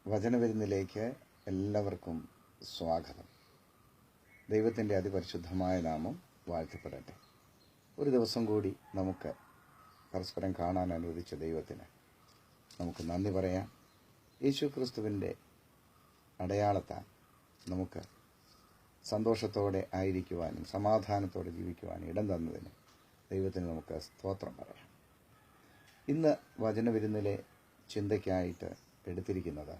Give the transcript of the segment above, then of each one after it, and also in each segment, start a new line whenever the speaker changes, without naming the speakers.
വചനവിരുന്നിലേക്ക് എല്ലാവർക്കും സ്വാഗതം. ദൈവത്തിൻ്റെ അതിപരിശുദ്ധമായ നാമം വാഴ്ത്തപ്പെടട്ടെ. ഒരു ദിവസം കൂടി നമുക്ക് പരസ്പരം കാണാൻ അനുവദിച്ച ദൈവത്തിന് നമുക്ക് നന്ദി പറയാം. യേശു ക്രിസ്തുവിൻ്റെ അടയാളത്താൽ നമുക്ക് സന്തോഷത്തോടെ ആയിരിക്കുവാനും സമാധാനത്തോടെ ജീവിക്കുവാനും ഇടം തന്നതിന് ദൈവത്തിന് നമുക്ക് സ്തോത്രം പറയാം. ഇന്ന് വചനവിരുന്നിലെ ചിന്തയ്ക്കായിട്ട് എടുത്തിരിക്കുന്നത്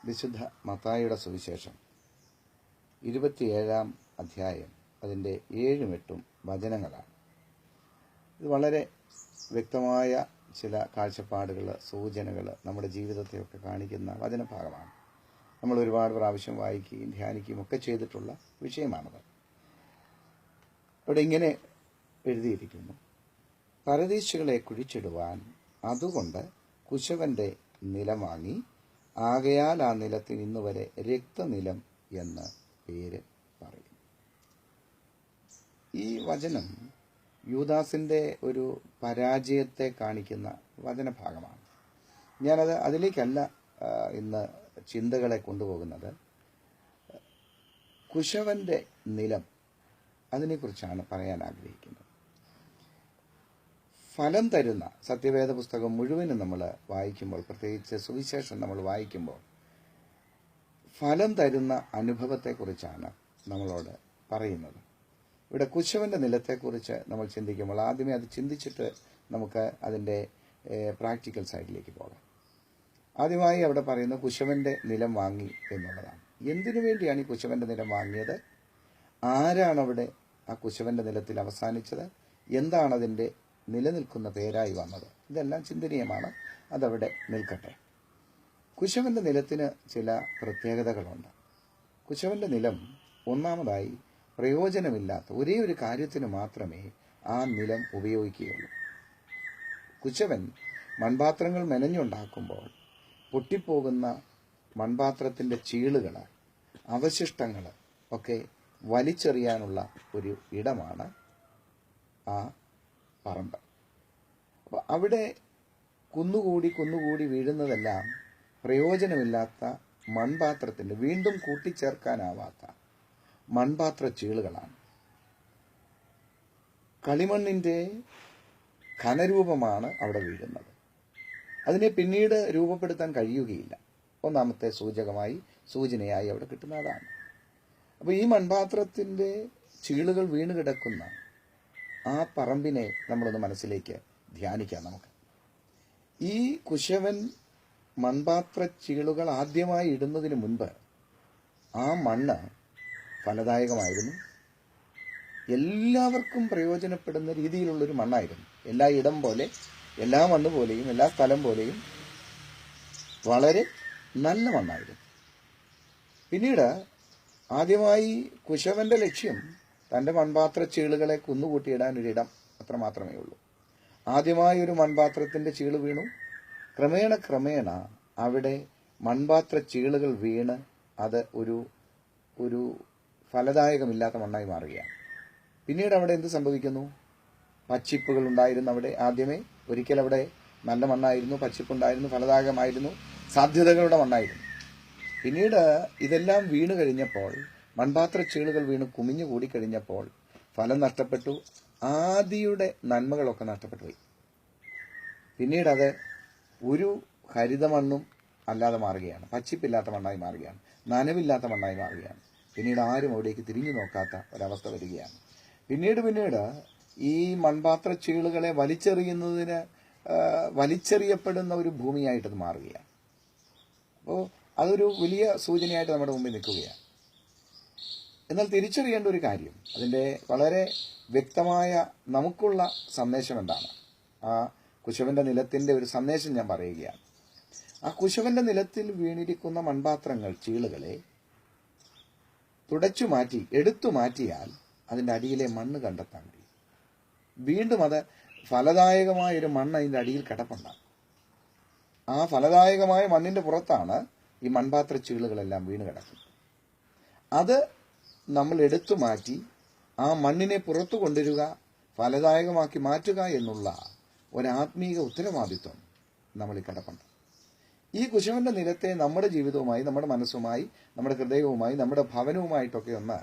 വിശുദ്ധ മത്തായിയുടെ സുവിശേഷം 27-ാം അധ്യായം അതിൻ്റെ 7-8 വചനങ്ങളാണ്. ഇത് വളരെ വ്യക്തമായ ചില കാഴ്ചപ്പാടുകൾ, സൂചനകൾ നമ്മുടെ ജീവിതത്തെയൊക്കെ കാണിക്കുന്ന വചനഭാഗമാണ്. നമ്മൾ ഒരുപാട് പ്രാവശ്യം വായിക്കുകയും ധ്യാനിക്കുകയും ഒക്കെ ചെയ്തിട്ടുള്ള വിഷയമാണത്. അവിടെ ഇങ്ങനെ എഴുതിയിരിക്കുന്നു: പരദേശികളെ കുഴിച്ചിടുവാൻ അതുകൊണ്ട് കുശവന്റെ നിലം വാങ്ങി, ആകയാൽ ആ നിലത്തിന് ഇന്നുവരെ രക്തനിലം എന്ന് പേര് പറയും. ഈ വചനം യൂദാസിന്റെ ഒരു പരാജയത്തെ കാണിക്കുന്ന വചനഭാഗമാണ്. ഞാനത് അതിലേക്കല്ല ഇന്ന് ചിന്തകളെ കൊണ്ടുപോകുന്നത്. കുശവന്റെ നിലം, അതിനെക്കുറിച്ചാണ് പറയാൻ ആഗ്രഹിക്കുന്നത്. ഫലം തരുന്ന സത്യവേദ പുസ്തകം മുഴുവനും നമ്മൾ വായിക്കുമ്പോൾ, പ്രത്യേകിച്ച് സുവിശേഷം നമ്മൾ വായിക്കുമ്പോൾ, ഫലം തരുന്ന അനുഭവത്തെക്കുറിച്ചാണ് നമ്മളോട് പറയുന്നത്. ഇവിടെ കുശവന്റെ നിലത്തെക്കുറിച്ച് നമ്മൾ ചിന്തിക്കുമ്പോൾ ആദ്യമേ അത് ചിന്തിച്ചിട്ട് നമുക്ക് അതിൻ്റെ പ്രാക്ടിക്കൽ സൈഡിലേക്ക് പോകാം. ആദ്യമായി അവിടെ പറയുന്ന കുശവന്റെ നിലം വാങ്ങി എന്നുള്ളതാണ്. എന്തിനു വേണ്ടിയാണ് ഈ കുശവന്റെ നിലം വാങ്ങിയത്? ആരാണ് അവിടെ ആ കുശവന്റെ നിലത്തിൽ അവസാനിച്ചത്? എന്താണ് അതിൻ്റെ നിലനിൽക്കുന്ന പേരായി വന്നത്? ഇതെല്ലാം ചിന്തനീയമാണ്. അതവിടെ നിൽക്കട്ടെ. കുശവന്റെ നിലത്തിന് ചില പ്രത്യേകതകളുണ്ട്. കുശവന്റെ നിലം ഒന്നാമതായി പ്രയോജനമില്ലാത്ത ഒരേ ഒരു കാര്യത്തിന് മാത്രമേ ആ നിലം ഉപയോഗിക്കുകയുള്ളൂ. കുശവൻ മൺപാത്രങ്ങൾ മെനഞ്ഞുണ്ടാക്കുമ്പോൾ പൊട്ടിപ്പോകുന്ന മൺപാത്രത്തിൻ്റെ ചീളുകൾ, അവശിഷ്ടങ്ങൾ ഒക്കെ വലിച്ചെറിയാനുള്ള ഒരു ഇടമാണ് ആ പറമ്പ്. അപ്പോൾ അവിടെ കുന്നുകൂടി വീഴുന്നതെല്ലാം പ്രയോജനമില്ലാത്ത മൺപാത്രത്തിൻ്റെ, വീണ്ടും കൂട്ടിച്ചേർക്കാനാവാത്ത മൺപാത്ര ചീളുകളാണ്. കളിമണ്ണിൻ്റെ ഘനരൂപമാണ് അവിടെ വീഴുന്നത്. അതിനെ പിന്നീട് രൂപപ്പെടുത്താൻ കഴിയുകയില്ല. ഒന്നാമത്തെ സൂചനയായി അവിടെ കിട്ടുന്നതാണ്. അപ്പോൾ ഈ മൺപാത്രത്തിൻ്റെ ചീളുകൾ വീണ് കിടക്കുന്ന ആ പറമ്പിനെ നമ്മളൊന്ന് മനസ്സിലേക്ക് ധ്യാനിക്കാം. നമുക്ക് ഈ കുശവൻ മൺപാത്ര ചീളുകൾ ആദ്യമായി ഇടുന്നതിന് മുൻപ് ആ മണ്ണ് ഫലദായകമായിരുന്നു. എല്ലാവർക്കും പ്രയോജനപ്പെടുന്ന രീതിയിലുള്ളൊരു മണ്ണായിരുന്നു. എല്ലാ ഇടം പോലെ, എല്ലാ മണ്ണ് പോലെയും, എല്ലാ സ്ഥലം പോലെയും വളരെ നല്ല മണ്ണായിരുന്നു. പിന്നീട് ആദ്യമായി കുശവന്റെ ലക്ഷ്യം തൻ്റെ മൺപാത്ര ചീളുകളെ കുന്നുകൂട്ടിയിടാൻ ഒരിടം അത്രമാത്രമേ ഉള്ളൂ. ആദ്യമായി ഒരു മൺപാത്രത്തിൻ്റെ ചീള് വീണു. ക്രമേണ അവിടെ മൺപാത്ര ചീളുകൾ വീണ് അത് ഒരു ഫലദായകമില്ലാത്ത മണ്ണായി മാറുകയാണ്. പിന്നീട് അവിടെ എന്ത് സംഭവിക്കുന്നു? പച്ചിപ്പുകൾ ഉണ്ടായിരുന്നു അവിടെ. ആദ്യമേ ഒരിക്കൽ അവിടെ നല്ല മണ്ണായിരുന്നു, പച്ചിപ്പുണ്ടായിരുന്നു, ഫലദായകമായിരുന്നു, സാധ്യതകളുടെ മണ്ണായിരുന്നു. പിന്നീട് ഇതെല്ലാം വീണ് കഴിഞ്ഞപ്പോൾ, മൺപാത്ര ചീളുകൾ വീണ് കുമിഞ്ഞു കൂടിക്കഴിഞ്ഞപ്പോൾ ഫലം നഷ്ടപ്പെട്ടു. ആദിയുടെ നന്മകളൊക്കെ നഷ്ടപ്പെട്ടു പോയി. പിന്നീട് അത് ഒരു ഹരിതമണ്ണും അല്ലാതെ മാറുകയാണ്, പച്ചിപ്പില്ലാത്ത മണ്ണായി മാറുകയാണ്, നനവില്ലാത്ത മണ്ണായി മാറുകയാണ്. പിന്നീട് ആരും അവിടേക്ക് തിരിഞ്ഞു നോക്കാത്ത ഒരവസ്ഥ വരികയാണ്. പിന്നീട് ഈ മൺപാത്ര ചീളുകളെ വലിച്ചെറിയപ്പെടുന്ന ഒരു ഭൂമിയായിട്ടത് മാറുകയാണ്. അപ്പോൾ അതൊരു വലിയ സൂചനയായിട്ട് നമ്മുടെ മുമ്പിൽ നിൽക്കുകയാണ്. എന്നാൽ തിരിച്ചറിയേണ്ട ഒരു കാര്യം, അതിൻ്റെ വളരെ വ്യക്തമായ നമുക്കുള്ള സന്ദേശം എന്താണ്? ആ കുശവന്റെ നിലത്തിൻ്റെ ഒരു സന്ദേശം ഞാൻ പറയുകയാണ്. ആ കുശവന്റെ നിലത്തിൽ വീണിരിക്കുന്ന മൺപാത്രങ്ങൾ, ചീളുകളെ എടുത്തു മാറ്റിയാൽ അതിൻ്റെ അടിയിലെ മണ്ണ് കണ്ടെത്താൻ കഴിയും. വീണ്ടും അത് ഫലദായകമായൊരു മണ്ണ് അതിൻ്റെ അടിയിൽ കിടപ്പുണ്ടാകും. ആ ഫലദായകമായ മണ്ണിൻ്റെ പുറത്താണ് ഈ മൺപാത്ര ചീളുകളെല്ലാം വീണ് കിടക്കുന്നത്. അത് നമ്മൾ എടുത്തു മാറ്റി ആ മണ്ണിനെ പുറത്തു കൊണ്ടുവരിക, ഫലദായകമാക്കി മാറ്റുക എന്നുള്ള ഒരാത്മീക ഉത്തരവാദിത്വം നമ്മളിൽ കിടപ്പുണ്ട്. ഈ കുശവന്റെ നിലത്തെ നമ്മുടെ ജീവിതവുമായി, നമ്മുടെ മനസ്സുമായി, നമ്മുടെ ഹൃദയവുമായി, നമ്മുടെ ഭവനവുമായിട്ടൊക്കെ ഒന്ന്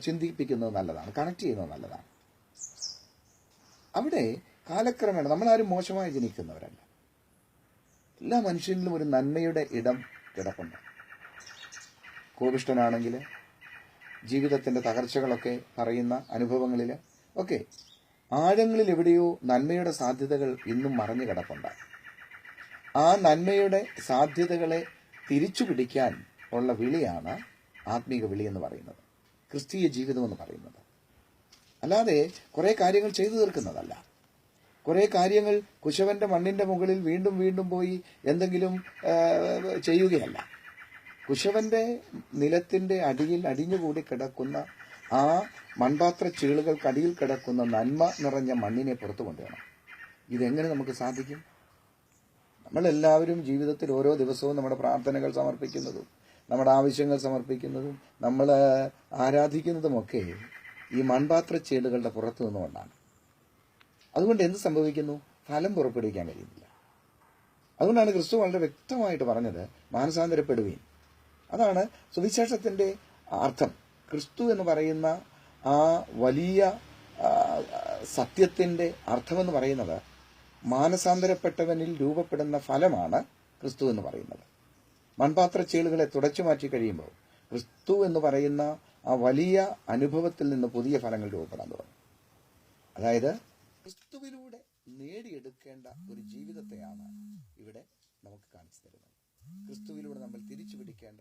ചിന്തിപ്പിക്കുന്നത് നല്ലതാണ്, കണക്ട് ചെയ്യുന്നത് നല്ലതാണ്. അവിടെ കാലക്രമേണ നമ്മളാരും മോശമായി ജനിക്കുന്നവരല്ല. എല്ലാ മനുഷ്യനിലും ഒരു നന്മയുടെ ഇടം കിടപ്പുണ്ട്. കോപിഷ്ഠനാണെങ്കിൽ, ജീവിതത്തിൻ്റെ തകർച്ചകളൊക്കെ പറയുന്ന അനുഭവങ്ങളിൽ ഒക്കെ ആഴങ്ങളിൽ എവിടെയോ നന്മയുടെ സാധ്യതകൾ ഇന്നും മറഞ്ഞു കിടപ്പുണ്ട്. ആ നന്മയുടെ സാധ്യതകളെ തിരിച്ചു പിടിക്കാൻ ഉള്ള വിളിയാണ് ആത്മീക വിളി എന്ന് പറയുന്നത്, ക്രിസ്തീയ ജീവിതം എന്ന് പറയുന്നത്. അല്ലാതെ കുറേ കാര്യങ്ങൾ ചെയ്തു തീർക്കുന്നതല്ല. കുറേ കാര്യങ്ങൾ കുശവന്റെ മണ്ണിന്റെ മുകളിൽ വീണ്ടും വീണ്ടും പോയി എന്തെങ്കിലും ചെയ്യുകയല്ല. കുശവന്റെ നിലത്തിന്റെ അടിയിൽ അടിഞ്ഞുകൂടി കിടക്കുന്ന ആ മൺപാത്ര ചീളുകൾക്കടിയിൽ കിടക്കുന്ന നന്മ നിറഞ്ഞ മണ്ണിനെ പുറത്തു കൊണ്ടുവരണം. ഇതെങ്ങനെ നമുക്ക് സാധിക്കും? നമ്മളെല്ലാവരും ജീവിതത്തിൽ ഓരോ ദിവസവും നമ്മുടെ പ്രാർത്ഥനകൾ സമർപ്പിക്കുന്നതും നമ്മുടെ ആവശ്യങ്ങൾ സമർപ്പിക്കുന്നതും നമ്മൾ ആരാധിക്കുന്നതുമൊക്കെ ഈ മൺപാത്ര ചീളുകളുടെ പുറത്തു നിന്നുകൊണ്ടാണ്. അതുകൊണ്ട് എന്ത് സംഭവിക്കുന്നു? ഫലം പുറപ്പെടുവിക്കാൻ കഴിയുന്നില്ല. അതുകൊണ്ടാണ് ക്രിസ്തു വളരെ വ്യക്തമായിട്ട് പറഞ്ഞത്, മാനസാന്തരപ്പെടുവീൻ. അതാണ് സുവിശേഷത്തിന്റെ അർത്ഥം. ക്രിസ്തു എന്ന് പറയുന്ന ആ വലിയ സത്യത്തിന്റെ അർത്ഥമെന്ന് പറയുന്നത് മാനസാന്തരപ്പെട്ടവനിൽ രൂപപ്പെടുന്ന ഫലമാണ് ക്രിസ്തു എന്ന് പറയുന്നത്. മൺപാത്ര ചീളുകളെ തുടച്ചു മാറ്റി കഴിയുമ്പോൾ ക്രിസ്തു എന്ന് പറയുന്ന ആ വലിയ അനുഭവത്തിൽ നിന്ന് പുതിയ ഫലങ്ങൾ രൂപപ്പെടാൻ തുടങ്ങും. അതായത് ക്രിസ്തുവിലൂടെ നേടിയെടുക്കേണ്ട ഒരു ജീവിതത്തെയാണ് ഇവിടെ നമുക്ക് കാണിച്ചു തരുന്നത്. ക്രിസ്തുവിലൂടെ നമ്മൾ തിരിച്ചു പിടിക്കേണ്ട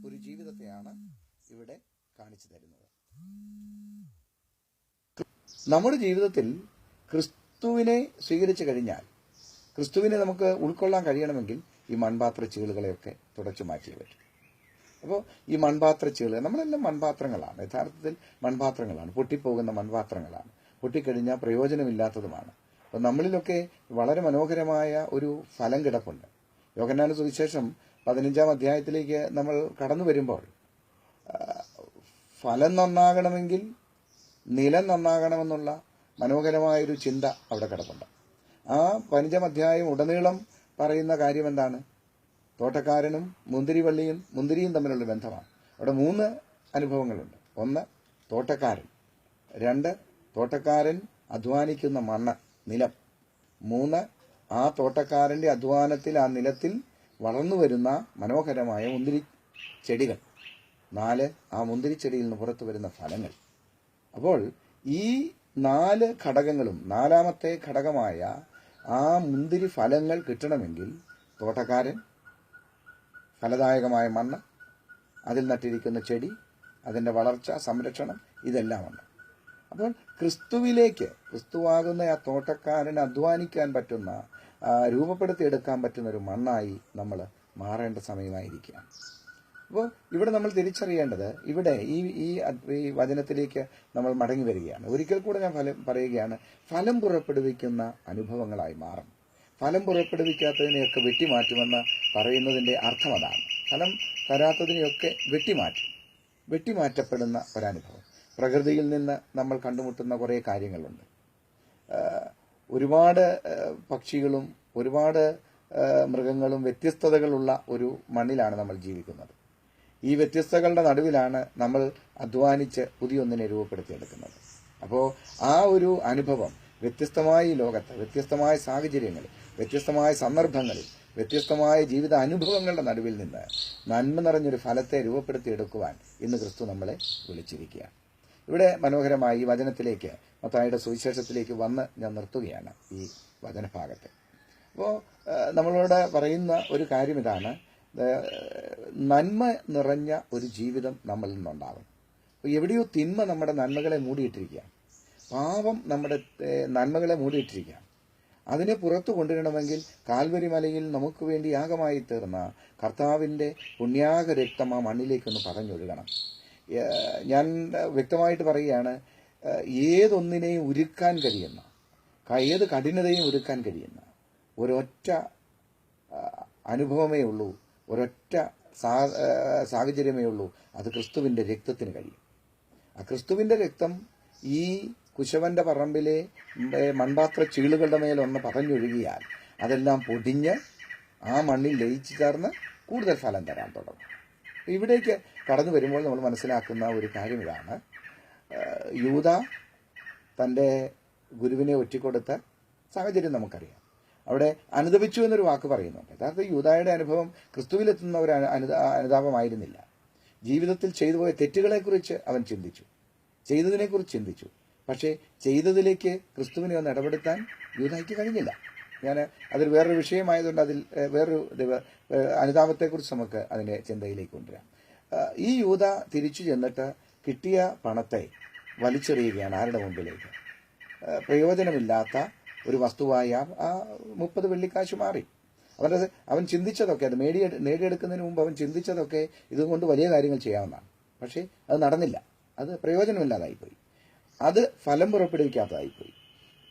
ഒരു ജീവിതത്തെയാണ് ഇവിടെ കാണിച്ചു തരുന്നത്. നമ്മുടെ ജീവിതത്തിൽ ക്രിസ്തുവിനെ സ്വീകരിച്ചു കഴിഞ്ഞാൽ, ക്രിസ്തുവിനെ നമുക്ക് ഉൾക്കൊള്ളാൻ കഴിയണമെങ്കിൽ ഈ മൺപാത്ര ചീളുകളെയൊക്കെ തുടച്ചു മാറ്റിയേ പറ്റും. അപ്പോൾ ഈ മൺപാത്ര ചീളുകൾ, നമ്മളെല്ലാം മൺപാത്രങ്ങളാണ്, യഥാർത്ഥത്തിൽ മൺപാത്രങ്ങളാണ്, പൊട്ടിപ്പോകുന്ന മൺപാത്രങ്ങളാണ്, പൊട്ടിക്കഴിഞ്ഞാൽ പ്രയോജനമില്ലാത്തതുമാണ്. അപ്പോൾ നമ്മളിലൊക്കെ വളരെ മനോഹരമായ ഒരു ഫലം കിടപ്പുണ്ട്. യോഹന്നാന്റെ സുവിശേഷം 15-ാം അധ്യായത്തിലേക്ക് നമ്മൾ കടന്നു വരുമ്പോൾ ഫലം നന്നാകണമെങ്കിൽ നിലം നന്നാകണമെന്നുള്ള മനോഹരമായൊരു ചിന്ത അവിടെ കിടപ്പുണ്ട്. ആ 15-ാം അധ്യായം ഉടനീളം പറയുന്ന കാര്യം എന്താണ്? തോട്ടക്കാരനും മുന്തിരിയും തമ്മിലുള്ള ബന്ധമാണ്. അവിടെ 3 അനുഭവങ്ങളുണ്ട്. 1, തോട്ടക്കാരൻ. 2, തോട്ടക്കാരൻ അധ്വാനിക്കുന്ന മണ്ണ്, നിലം. 3, ആ തോട്ടക്കാരന്റെ അധ്വാനത്തിൽ ആ നിലത്തിൽ വളർന്നു വരുന്ന മനോഹരമായ മുന്തിരി ചെടികൾ. 4, ആ മുന്തിരിച്ചെടിയിൽ നിന്ന് പുറത്തു വരുന്ന ഫലങ്ങൾ. അപ്പോൾ ഈ 4 ഘടകങ്ങളും, 4-മത്തെ ഘടകമായ ആ മുന്തിരി ഫലങ്ങൾ കിട്ടണമെങ്കിൽ തോട്ടക്കാരൻ, ഫലദായകമായ മണ്ണ്, അതിൽ നട്ടിരിക്കുന്ന ചെടി, അതിൻ്റെ വളർച്ച, സംരക്ഷണം, ഇതെല്ലാമുണ്ട്. അപ്പോൾ ക്രിസ്തുവാകുന്ന ആ തോട്ടക്കാരന് അധ്വാനിക്കാൻ പറ്റുന്ന, രൂപപ്പെടുത്തിയെടുക്കാൻ പറ്റുന്ന ഒരു മണ്ണായി നമ്മൾ മാറേണ്ട സമയമായിരിക്കുകയാണ്. അപ്പോൾ ഇവിടെ നമ്മൾ തിരിച്ചറിയേണ്ടത്, ഇവിടെ ഈ വചനത്തിലേക്ക് നമ്മൾ മടങ്ങി വരികയാണ്. ഒരിക്കൽ കൂടെ ഞാൻ പറയുകയാണ്, ഫലം പുറപ്പെടുവിക്കുന്ന അനുഭവങ്ങളായി മാറും. ഫലം പുറപ്പെടുവിക്കാത്തതിനെയൊക്കെ വെട്ടിമാറ്റുമെന്ന് പറയുന്നതിൻ്റെ അർത്ഥം അതാണ്. ഫലം തരാത്തതിനെയൊക്കെ വെട്ടിമാറ്റപ്പെടുന്ന ഒരനുഭവം. പ്രകൃതിയിൽ നിന്ന് നമ്മൾ കണ്ടുമുട്ടുന്ന കുറേ കാര്യങ്ങളുണ്ട്. ഒരുപാട് പക്ഷികളും ഒരുപാട് മൃഗങ്ങളും വ്യത്യസ്തതകളുള്ള ഒരു മണ്ണിലാണ് നമ്മൾ ജീവിക്കുന്നത്. ഈ വ്യത്യസ്തകളുടെ നടുവിലാണ് നമ്മൾ അധ്വാനിച്ച് പുതിയൊന്നിനെ രൂപപ്പെടുത്തിയെടുക്കുന്നത്. അപ്പോൾ ആ ഒരു അനുഭവം വ്യത്യസ്തമായ ലോകത്ത്, വ്യത്യസ്തമായ സാഹചര്യങ്ങളിൽ, വ്യത്യസ്തമായ സന്ദർഭങ്ങളിൽ, വ്യത്യസ്തമായ ജീവിത അനുഭവങ്ങളുടെ നടുവിൽ നിന്ന് നന്മ നിറഞ്ഞൊരു ഫലത്തെ രൂപപ്പെടുത്തിയെടുക്കുവാൻ ഇന്ന് ക്രിസ്തു നമ്മളെ വിളിച്ചിരിക്കുകയാണ്. ഇവിടെ മനോഹരമായി ഈ വചനത്തിലേക്ക്, മത്തായിയുടെ സുവിശേഷത്തിലേക്ക് വന്ന് ഞാൻ നിർത്തുകയാണ് ഈ വചനഭാഗത്തെ. അപ്പോൾ നമ്മളോട് പറയുന്ന ഒരു കാര്യം ഇതാണ്, നന്മ നിറഞ്ഞ ഒരു ജീവിതം നമ്മളിൽ നിന്നുണ്ടാകും. അപ്പോൾ എവിടെയോ തിന്മ നമ്മുടെ നന്മകളെ മൂടിയിട്ടിരിക്കുകയാണ്, പാപം നമ്മുടെ നന്മകളെ മൂടിയിട്ടിരിക്കുകയാണ്. അതിനെ പുറത്തു കൊണ്ടുവരണമെങ്കിൽ കാൽവരി മലയിൽ നമുക്ക് വേണ്ടി യാഗമായി തീർന്ന കർത്താവിൻ്റെ പുണ്യാഗ രക്തം ആ മണ്ണിലേക്കൊന്ന് പറഞ്ഞൊഴുകണം. ഞാൻ വ്യക്തമായിട്ട് പറയുകയാണ്, ഏതൊന്നിനെയും ഉരുക്കാൻ കഴിയുന്ന, ഏത് കഠിനതയും ഉരുക്കാൻ കഴിയുന്ന ഒരൊറ്റ അനുഭവമേ ഉള്ളൂ, ഒരൊറ്റ സാഹചര്യമേ ഉള്ളൂ, അത് ക്രിസ്തുവിൻ്റെ രക്തത്തിന് കഴിയും. ആ ക്രിസ്തുവിൻ്റെ രക്തം ഈ കുശവന്റെ പറമ്പിലെ മൺപാത്ര ചീളുകളുടെ മേലൊന്ന് പതഞ്ഞൊഴുകിയാൽ അതെല്ലാം പൊടിഞ്ഞ് ആ മണ്ണിൽ ലയിച്ചു ചേർന്ന് കൂടുതൽ ഫലം തരാൻ തുടങ്ങും. ഇവിടേക്ക് കടന്നു വരുമ്പോൾ നമ്മൾ മനസ്സിലാക്കുന്ന ഒരു കാര്യം ഇതാണ്. യൂദ തൻ്റെ ഗുരുവിനെ ഒറ്റിക്കൊടുത്ത സാഹചര്യം നമുക്കറിയാം. അവിടെ അനുദപിച്ചു എന്നൊരു വാക്ക് പറയുന്നുണ്ട്. യഥാർത്ഥ യൂദായുടെ അനുഭവം ക്രിസ്തുവിലെത്തുന്ന ഒരു അനുതാപമായിരുന്നില്ല. ജീവിതത്തിൽ ചെയ്തു പോയ തെറ്റുകളെക്കുറിച്ച് അവൻ ചിന്തിച്ചു, ചെയ്തതിനെക്കുറിച്ച് ചിന്തിച്ചു. പക്ഷേ ചെയ്തതിലേക്ക് ക്രിസ്തുവിനെ ഒന്ന് ഇടപെടുത്താൻ യൂദായ്ക്ക് കഴിഞ്ഞില്ല. അതൊരു വേറൊരു വിഷയമായതുകൊണ്ട് അതിൽ വേറൊരു അനുതാപത്തെക്കുറിച്ച് നമുക്ക് അതിൻ്റെ ചിന്തയിലേക്ക് കൊണ്ടുവരാം. ഈ യൂദ തിരിച്ചു ചെന്നിട്ട് കിട്ടിയ പണത്തെ വലിച്ചെറിയുകയാണ് ആരുടെ മുമ്പിലേക്ക്? പ്രയോജനമില്ലാത്ത ഒരു വസ്തുവായ ആ 30 വെള്ളിക്കാശ് മാറി. അവൻ ചിന്തിച്ചതൊക്കെ, അത് നേടിയെടുക്കുന്നതിന് മുമ്പ് അവൻ ചിന്തിച്ചതൊക്കെ ഇതുകൊണ്ട് വലിയ കാര്യങ്ങൾ ചെയ്യാവുന്നതാണ്. പക്ഷേ അത് നടന്നില്ല. അത് പ്രയോജനമില്ലാതായിപ്പോയി. അത് ഫലം പുറപ്പെടുവിക്കാത്തതായിപ്പോയി.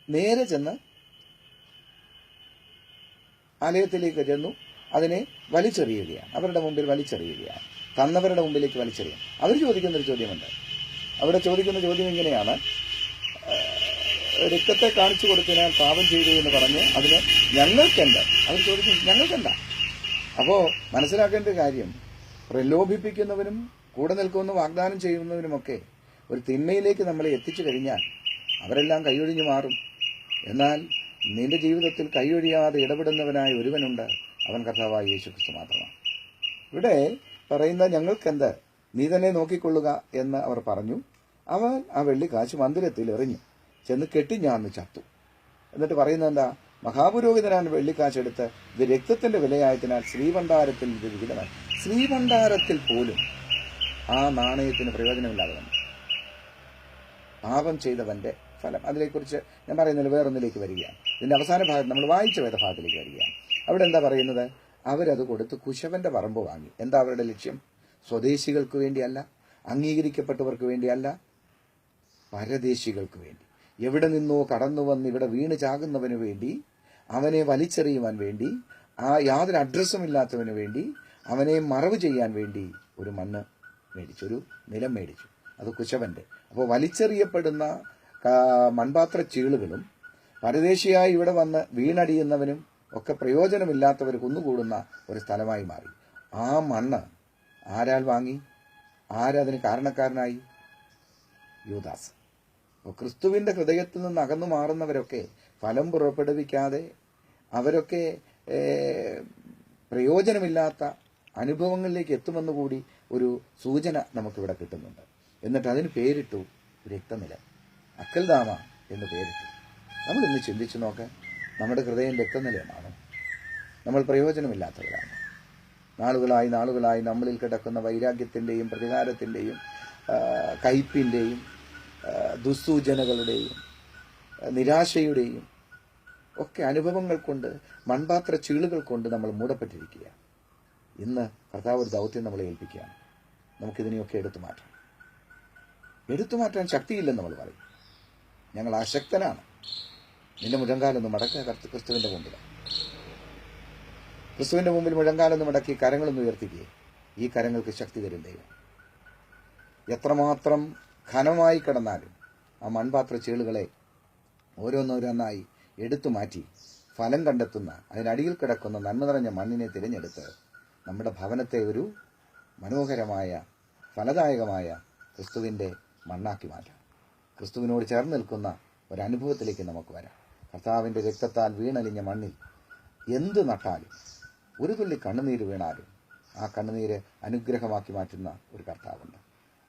നേരെ ചെന്ന് ആലയത്തിലേക്ക് ചെന്നു അതിനെ വലിച്ചെറിയുകയാണ്. അവരുടെ മുമ്പിൽ വലിച്ചെറിയുകയാണ്. തന്നവരുടെ മുമ്പിലേക്ക് വലിച്ചെറിയാം. അവർ ചോദിക്കുന്നൊരു ചോദ്യമുണ്ട്. അവിടെ ചോദിക്കുന്ന ചോദ്യം ഇങ്ങനെയാണ്: രക്തത്തെ കാണിച്ചു കൊടുത്തതിനാൽ പാപം ചെയ്തു എന്ന് പറഞ്ഞ് അതിന് ഞങ്ങൾക്കെന്ത്? അവർ ചോദിക്കുന്നു, ഞങ്ങൾക്കെന്താ? അപ്പോൾ മനസ്സിലാക്കേണ്ട കാര്യം, പ്രലോഭിപ്പിക്കുന്നവനും കൂടെ നിൽക്കുന്ന വാഗ്ദാനം ചെയ്യുന്നവനുമൊക്കെ ഒരു തിന്മയിലേക്ക് നമ്മളെ എത്തിച്ചു കഴിഞ്ഞാൽ അവരെല്ലാം കൈയൊഴിഞ്ഞു മാറും. എന്നാൽ നിന്റെ ജീവിതത്തിൽ കൈയൊഴിയാതെ ഇടപെടുന്നവനായ ഒരുവനുണ്ട്. അവൻ കർത്താവായ യേശുക്രിസ്തു മാത്രമാണ്. ഇവിടെ പറയുന്ന ഞങ്ങൾക്കെന്ത്, നീ തന്നെ നോക്കിക്കൊള്ളുക എന്ന് അവർ പറഞ്ഞു. അവൻ ആ വെള്ളിക്കാശ് മന്ദിരത്തിൽ എറിഞ്ഞു, ചെന്ന് കെട്ടിഞ്ഞാന്ന് ചത്തു. എന്നിട്ട് പറയുന്നത് എന്താ? മഹാപുരോഹിതനാണ് വെള്ളിക്കാശെടുത്ത് ഇത് രക്തത്തിന്റെ വിലയായതിനാൽ ശ്രീഭണ്ഡാരത്തിൽ ഇത് വിഹിതമായി. ശ്രീഭണ്ഡാരത്തിൽ പോലും ആ നാണയത്തിന് പ്രയോജനമില്ലാതെ വന്നു. പാപം ചെയ്തവന്റെ ഫലം. അതിനെക്കുറിച്ച് ഞാൻ പറയുന്നില്ല, വേറൊന്നിലേക്ക് വരികയാണ്. ഇതിന്റെ അവസാന ഭാഗത്ത് നമ്മൾ വായിച്ച വേദഭാഗത്തിലേക്ക് വരികയാണ്. അവിടെ എന്താ പറയുന്നത്? അവരത് കൊടുത്ത് കുശവന്റെ പറമ്പ് വാങ്ങി. എന്താ അവരുടെ ലക്ഷ്യം? സ്വദേശികൾക്ക് വേണ്ടിയല്ല, അംഗീകരിക്കപ്പെട്ടവർക്ക് വേണ്ടിയല്ല, പരദേശികൾക്ക് വേണ്ടി. എവിടെ നിന്നോ കടന്നു വന്ന് ഇവിടെ വീണ് ചാകുന്നവന് വേണ്ടി, അവനെ വലിച്ചെറിയുവാൻ വേണ്ടി, ആ യാതൊരു അഡ്രസ്സും ഇല്ലാത്തവന് വേണ്ടി, അവനെ മറവ് ചെയ്യാൻ വേണ്ടി ഒരു മണ്ണ് മേടിച്ചു, ഒരു നിലം മേടിച്ചു. അത് കുശവന്റെ. അപ്പോൾ വലിച്ചെറിയപ്പെടുന്ന മൺപാത്ര ചീളുകളും പരദേശിയായി ഇവിടെ വന്ന് വീണടിയുന്നവനും ഒക്കെ പ്രയോജനമില്ലാത്തവർ കുന്നുകൂടുന്ന ഒരു സ്ഥലമായി മാറി. ആ മണ്ണ് ആരാൽ വാങ്ങി? ആരതിന് കാരണക്കാരനായി? യൂദാസ്. അപ്പോൾ ക്രിസ്തുവിന്റെ ഹൃദയത്തിൽ നിന്ന് അകന്നു മാറുന്നവരൊക്കെ ഫലം പുറപ്പെടുവിക്കാതെ, അവരൊക്കെ പ്രയോജനമില്ലാത്ത അനുഭവങ്ങളിലേക്ക് എത്തുമെന്നുകൂടി ഒരു സൂചന നമുക്കിവിടെ കിട്ടുന്നുണ്ട്. എന്നിട്ട് അതിന് പേരിട്ടു രക്തനിലം, അക്കൽദാമ എന്ന് പേരിട്ടു. നമ്മൾ ഇന്ന് ചിന്തിച്ചു നോക്കാൻ, നമ്മുടെ ഹൃദയം രക്തനിലയമാണ്. നമ്മൾ പ്രയോജനമില്ലാത്തവരാണ്. നാളുകളായി നമ്മളിൽ കിടക്കുന്ന വൈരാഗ്യത്തിൻ്റെയും പ്രതികാരത്തിൻ്റെയും കയ്പിൻ്റെയും ദുസ്സൂചനകളുടെയും നിരാശയുടെയും ഒക്കെ അനുഭവങ്ങൾ കൊണ്ട്, മൺപാത്ര ചീളുകൾ കൊണ്ട് നമ്മൾ മൂടപ്പെട്ടിരിക്കുക. ഇന്ന് കർത്താവ് ഒരു ദൗത്യം നമ്മളെ ഏൽപ്പിക്കുകയാണ്. നമുക്കിതിനെയൊക്കെ എടുത്തു മാറ്റാൻ ശക്തിയില്ലെന്ന് നമ്മൾ പറയും. ഞങ്ങൾ അശക്തനാണ്. നിന്റെ മുഴങ്കാലൊന്ന് മടക്കുക ക്രിസ്തുവിന്റെ മുമ്പിൽ. ക്രിസ്തുവിന്റെ മുമ്പിൽ മുഴങ്കാലൊന്ന് മടക്കി കരങ്ങളൊന്ന് ഉയർത്തിക്കുക. ഈ കരങ്ങൾക്ക് ശക്തി തരും ദൈവം. എത്രമാത്രം ഘനമായി കിടന്നാലും ആ മൺപാത്ര ചീളുകളെ ഓരോന്നോരോന്നായി എടുത്തു മാറ്റി ഫലം കണ്ടെത്തുന്ന, അതിനടിയിൽ കിടക്കുന്ന നന്മ നിറഞ്ഞ മണ്ണിനെ തിരഞ്ഞെടുത്ത് നമ്മുടെ ഭവനത്തെ ഒരു മനോഹരമായ ഫലദായകമായ ക്രിസ്തുവിന്റെ മണ്ണാക്കി മാറ്റാം. ക്രിസ്തുവിനോട് ചേർന്ന് നിൽക്കുന്ന ഒരനുഭവത്തിലേക്ക് നമുക്ക് വരാം. കർത്താവിന്റെ രക്തത്താൽ വീണലിഞ്ഞ മണ്ണിൽ എന്ത് നട്ടാലും, ഒരു തുള്ളി കണ്ണുനീര് വീണാലും ആ കണ്ണുനീര് അനുഗ്രഹമാക്കി മാറ്റുന്ന ഒരു കർത്താവുണ്ട്.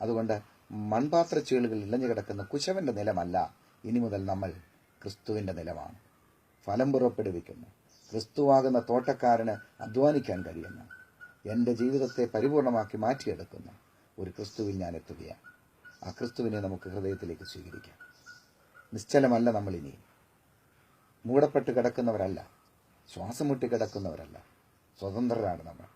അതുകൊണ്ട് മൺപാത്ര ചീളുകൾ ഇളഞ്ഞു കിടക്കുന്ന കുശവന്റെ നിലമല്ല, ഇനി മുതൽ നമ്മൾ ക്രിസ്തുവിന്റെ നിലമാണ്. ഫലം പുറപ്പെടുവിക്കുന്നു. ക്രിസ്തുവാകുന്ന തോട്ടക്കാരന് അധ്വാനിക്കാൻ കഴിയുന്ന, എൻ്റെ ജീവിതത്തെ പരിപൂർണമാക്കി മാറ്റിയെടുക്കുന്ന ഒരു ക്രിസ്തുവിൽ ഞാൻ എത്തുകയാണ്. ആ ക്രിസ്തുവിനെ നമുക്ക് ഹൃദയത്തിലേക്ക് സ്വീകരിക്കാം. നിശ്ചലമല്ല നമ്മളിനി. മൂടപ്പെട്ട് കിടക്കുന്നവരല്ല, ശ്വാസം മുട്ടി കിടക്കുന്നവരല്ല, സ്വതന്ത്രരാണ് നമ്മൾ.